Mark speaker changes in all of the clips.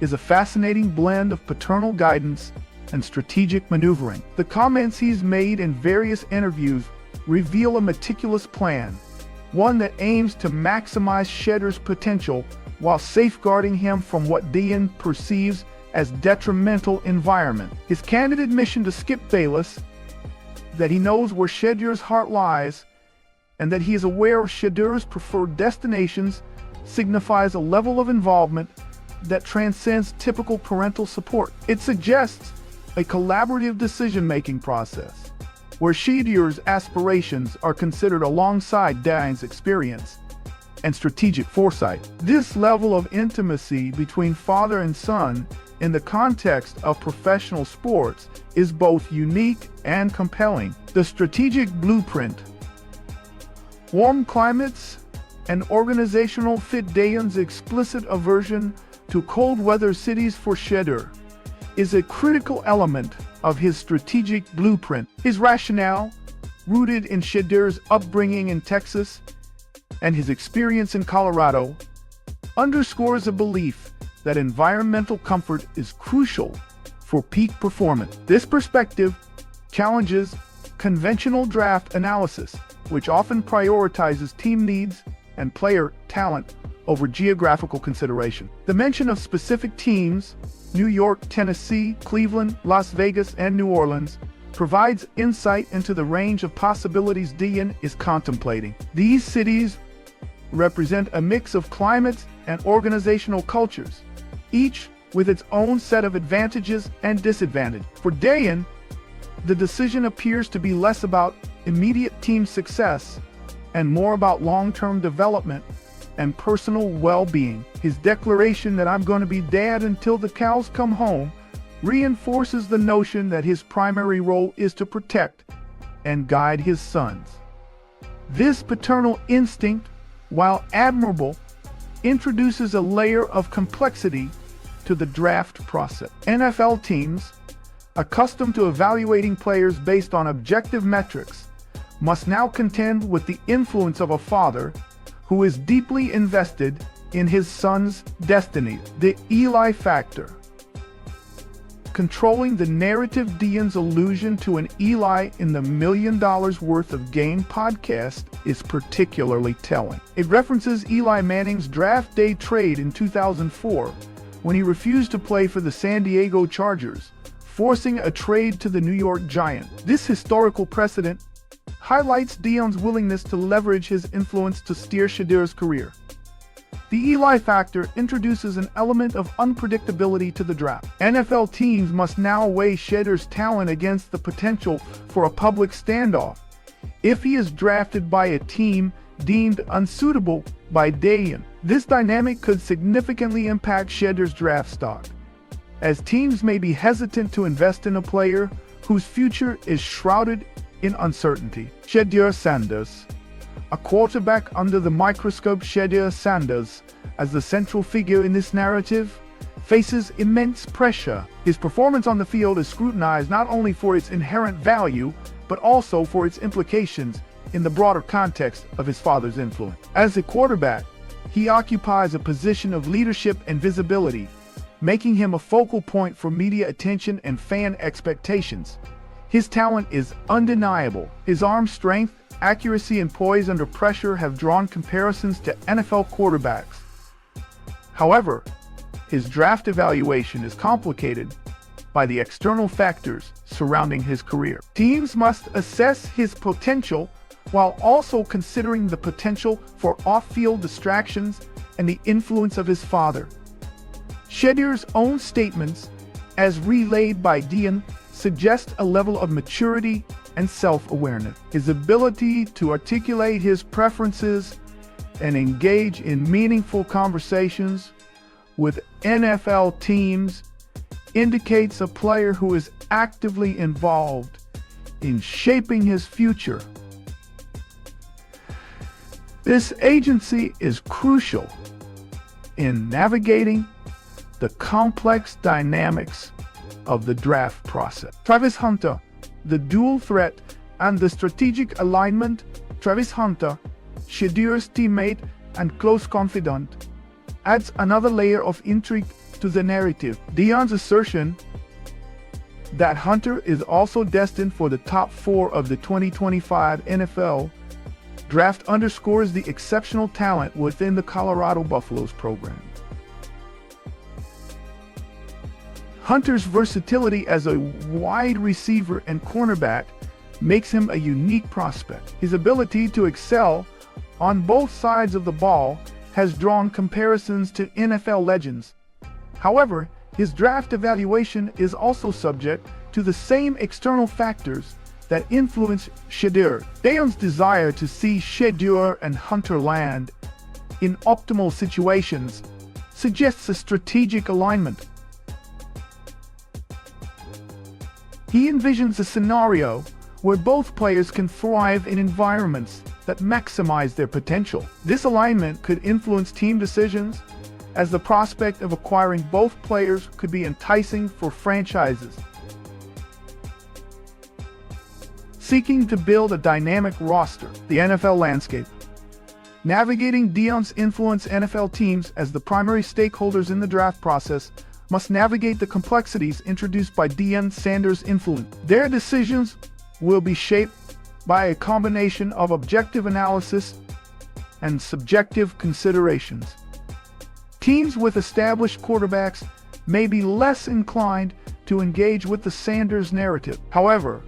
Speaker 1: is a fascinating blend of paternal guidance and strategic maneuvering. The comments he's made in various interviews reveal a meticulous plan, one that aims to maximize Shedeur's potential while safeguarding him from what Deion perceives as detrimental environment. His candid admission to Skip Bayless that he knows where Shedeur's heart lies and that he is aware of Shedeur's preferred destinations signifies a level of involvement that transcends typical parental support. It suggests a collaborative decision-making process where Shedeur's aspirations are considered alongside Deion's experience and strategic foresight. This level of intimacy between father and son in the context of professional sports is both unique and compelling. The strategic blueprint, warm climates, and organizational fit. Deion's explicit aversion to cold weather cities for Shedeur is a critical element of his strategic blueprint. His rationale, rooted in Shedeur's upbringing in Texas and his experience in Colorado, underscores a belief that environmental comfort is crucial for peak performance. This perspective challenges conventional draft analysis, which often prioritizes team needs and player talent over geographical consideration. The mention of specific teams, New York, Tennessee, Cleveland, Las Vegas, and New Orleans, provides insight into the range of possibilities Deion is contemplating. These cities represent a mix of climates and organizational cultures, each with its own set of advantages and disadvantages. For Deion, the decision appears to be less about immediate team success and more about long-term development and personal well-being. His declaration that "I'm going to be dad until the cows come home" reinforces the notion that his primary role is to protect and guide his sons. This paternal instinct, while admirable, introduces a layer of complexity to the draft process. NFL teams, accustomed to evaluating players based on objective metrics, must now contend with the influence of a father who is deeply invested in his son's destiny. The Eli factor. Controlling the narrative. Deion's allusion to an Eli in the $1 million worth of game podcast is particularly telling. It references Eli Manning's draft day trade in 2004 when he refused to play for the San Diego Chargers, forcing a trade to the New York Giants. This historical precedent highlights Deion's willingness to leverage his influence to steer Shedeur's career. The Eli factor introduces an element of unpredictability to the draft. NFL teams must now weigh Shedeur's talent against the potential for a public standoff if he is drafted by a team deemed unsuitable by Deion. This dynamic could significantly impact Shedeur's draft stock, as teams may be hesitant to invest in a player whose future is shrouded in uncertainty. Shedeur Sanders, a quarterback under the microscope. Shedeur Sanders, as the central figure in this narrative, faces immense pressure. His performance on the field is scrutinized not only for its inherent value, but also for its implications in the broader context of his father's influence. As a quarterback, he occupies a position of leadership and visibility, making him a focal point for media attention and fan expectations. His talent is undeniable. His arm strength, accuracy, and poise under pressure have drawn comparisons to NFL quarterbacks. However, his draft evaluation is complicated by the external factors surrounding his career. Teams must assess his potential while also considering the potential for off-field distractions and the influence of his father. Shedeur's own statements, as relayed by Deion, suggest a level of maturity and self-awareness. His ability to articulate his preferences and engage in meaningful conversations with NFL teams indicates a player who is actively involved in shaping his future. This agency is crucial in navigating the complex dynamics of the draft process. Travis Hunter, the dual threat and the strategic alignment. Travis Hunter, Shedeur's teammate and close confidant, adds another layer of intrigue to the narrative. Deion's assertion that Hunter is also destined for the top 4 of the 2025 NFL draft underscores the exceptional talent within the Colorado Buffaloes program. Hunter's versatility as a wide receiver and cornerback makes him a unique prospect. His ability to excel on both sides of the ball has drawn comparisons to NFL legends. However, his draft evaluation is also subject to the same external factors that influence Shedeur. Deion's desire to see Shedeur and Hunter land in optimal situations suggests a strategic alignment. He envisions a scenario where both players can thrive in environments that maximize their potential. This alignment could influence team decisions, as the prospect of acquiring both players could be enticing for franchises seeking to build a dynamic roster. The NFL landscape. Navigating Deion's influence. NFL teams, as the primary stakeholders in the draft process, must navigate the complexities introduced by Deion Sanders' influence. Their decisions will be shaped by a combination of objective analysis and subjective considerations. Teams with established quarterbacks may be less inclined to engage with the Sanders narrative. However,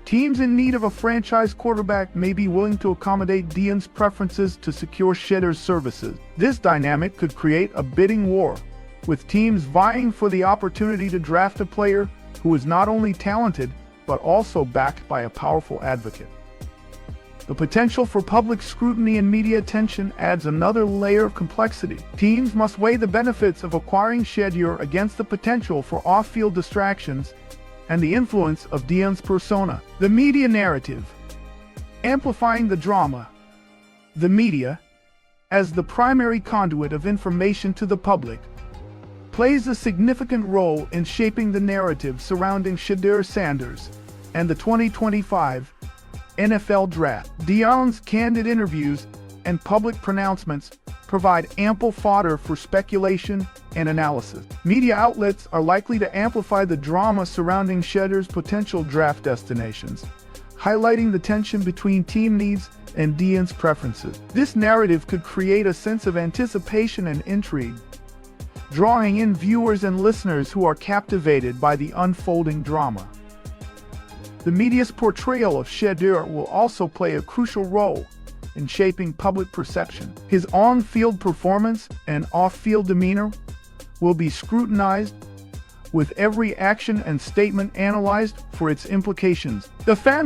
Speaker 1: teams in need of a franchise quarterback may be willing to accommodate Deion's preferences to secure Shedeur's services. This dynamic could create a bidding war, with teams vying for the opportunity to draft a player who is not only talented, but also backed by a powerful advocate. The potential for public scrutiny and media attention adds another layer of complexity. Teams must weigh the benefits of acquiring Shedeur against the potential for off-field distractions and the influence of Deion's persona. The media narrative. Amplifying the drama. The media, as the primary conduit of information to the public, plays a significant role in shaping the narrative surrounding Shedeur Sanders and the 2025 NFL Draft. Deion's candid interviews and public pronouncements provide ample fodder for speculation and analysis. Media outlets are likely to amplify the drama surrounding Shedeur's potential draft destinations, highlighting the tension between team needs and Deion's preferences. This narrative could create a sense of anticipation and intrigue, drawing in viewers and listeners who are captivated by the unfolding drama. The media's portrayal of Shedeur will also play a crucial role in shaping public perception. His on-field performance and off-field demeanor will be scrutinized, with every action and statement analyzed for its implications. The fan